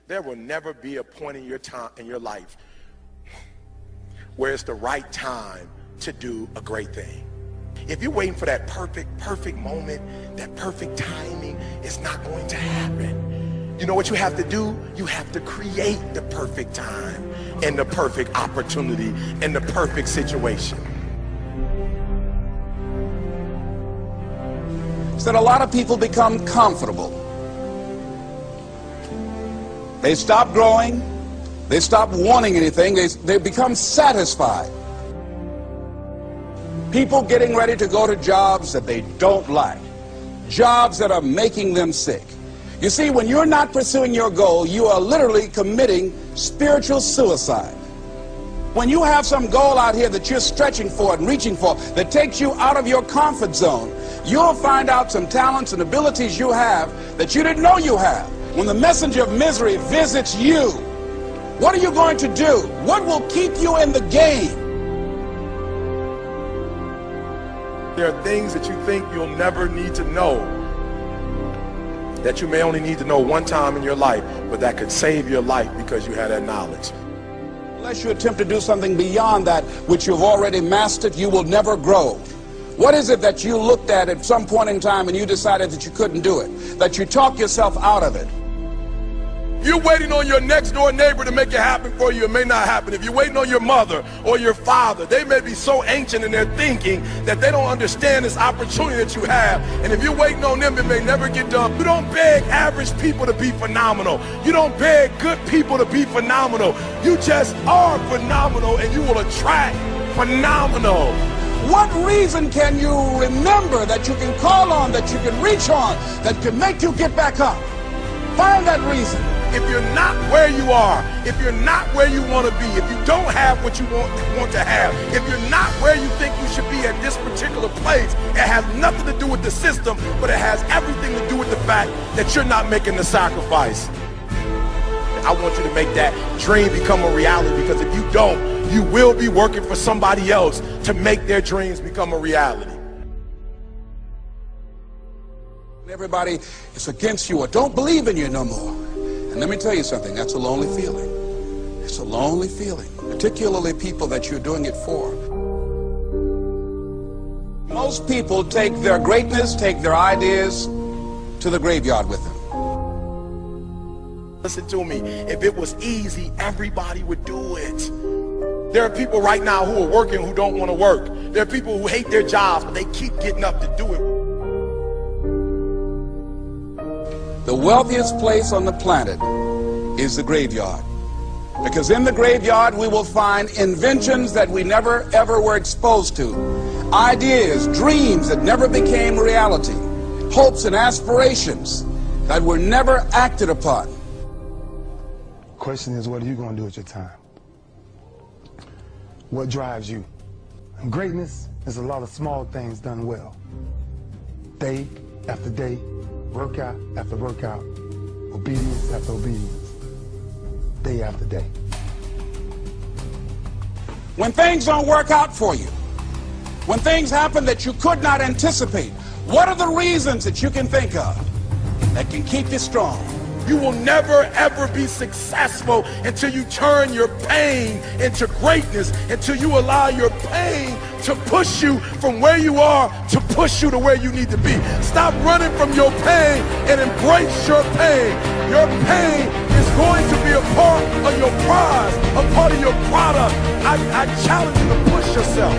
There will never be a point in your life where it's the right time to do a great thing. If you're waiting for that perfect moment, that perfect timing, it's not going to happen. You know what you have to do? You have to create the perfect time and the perfect opportunity and the perfect situation. So that a lot of people become comfortable. They stop growing. They stop wanting anything. They become satisfied. People getting ready to go to jobs that they don't like. Jobs that are making them sick. You see, when you're not pursuing your goal, you are literally committing spiritual suicide. When you have some goal out here that you're stretching for and reaching for that takes you out of your comfort zone, you'll find out some talents and abilities you have that you didn't know you have. When the messenger of misery visits you, what are you going to do? What will keep you in the game? There are things that you think you'll never need to know, that you may only need to know one time in your life, but that could save your life because you had that knowledge. Unless you attempt to do something beyond that which you've already mastered, you will never grow. What is it that you looked at some point in time and you decided that you couldn't do it, that you talked yourself out of it? You're waiting on your next door neighbor to make it happen for you. It may not happen. If you're waiting on your mother or your father, they may be so ancient in their thinking that they don't understand this opportunity that you have. And if you're waiting on them, it may never get done. You don't beg average people to be phenomenal. You don't beg good people to be phenomenal. You just are phenomenal, and you will attract phenomenal. What reason can you remember that you can call on, that you can reach on, that can make you get back up? Find that reason. If you're not where you are, if you're not where you want to be, if you don't have what you want to have, if you're not where you think you should be at this particular place, it has nothing to do with the system, but it has everything to do with the fact that you're not making the sacrifice. I want you to make that dream become a reality, because if you don't, you will be working for somebody else to make their dreams become a reality. Everybody is against you or don't believe in you no more. And let me tell you something, that's a lonely feeling. It's a lonely feeling, particularly people that you're doing it for. Most people take their greatness, take their ideas to the graveyard with them. Listen to me, if it was easy, everybody would do it. There are people right now who are working who don't want to work. There are people who hate their jobs, but they keep getting up to do it. The wealthiest place on the planet is the graveyard. Because in the graveyard we will find inventions that we never ever were exposed to. Ideas, dreams that never became reality. Hopes and aspirations that were never acted upon. The question is, what are you going to do with your time? What drives you? And greatness is a lot of small things done well. Day after day, workout after workout, obedience after obedience, day after day. When things don't work out for you, when things happen that you could not anticipate, what are the reasons that you can think of that can keep you strong? You will never ever be successful until you turn your pain into greatness, until you allow your pain to push you from where you are to push you to where you need to be. Stop running from your pain and embrace your pain. Your pain is going to be a part of your prize, a part of your product. I challenge you to push yourself.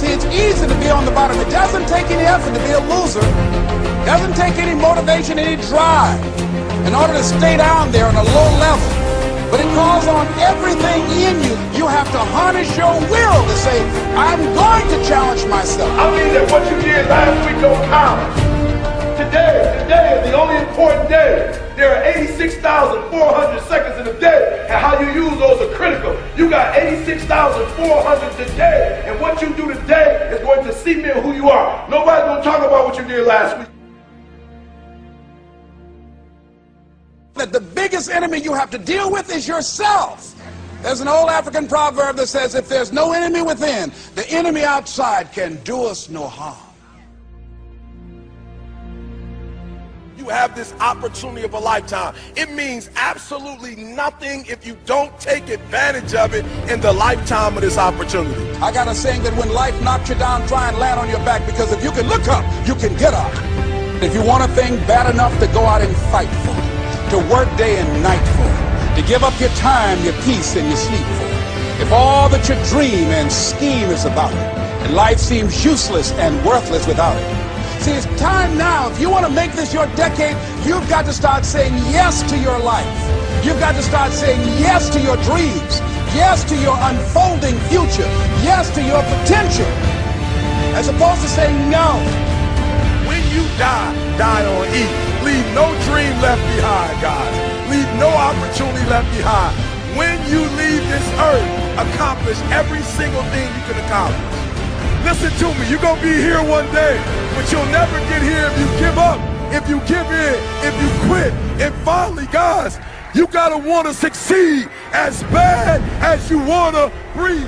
See, it's easy to be on the bottom. It doesn't take any effort to be a loser. It doesn't take any motivation, any drive in order to stay down there on a low level. But it calls on everything in you. You have to harness your will to say, I'm going to challenge myself. I mean that what you did last week don't count. Today is the only important day. There are 86,400 seconds in a day, and how you use those are critical. You got 86,400 today, and what you do today is going to cement who you are. Nobody's going to talk about what you did last week. That the biggest enemy you have to deal with is yourself. There's an old African proverb that says, if there's no enemy within, the enemy outside can do us no harm. you have this opportunity of a lifetime. It means absolutely nothing if you don't take advantage of it in the lifetime of this opportunity. I got a saying that when life knocks you down, try and land on your back, because if you can look up, you can get up. If you want a thing bad enough to go out and fight for it, to work day and night for it, to give up your time, your peace, and your sleep for it, if all that you dream and scheme is about it, and life seems useless and worthless without it. See, it's time now. If you want to make this your decade, you've got to start saying yes to your life. You've got to start saying yes to your dreams, yes to your unfolding future, yes to your potential, as opposed to saying no. When you die, die on E. Leave no dream left behind, guys. Leave no opportunity left behind. When you leave this earth, accomplish every single thing you can accomplish. Listen to me, you're going to be here one day, but you'll never get here if you give up, if you give in, if you quit. And finally, guys, you got to want to succeed as bad as you want to breathe.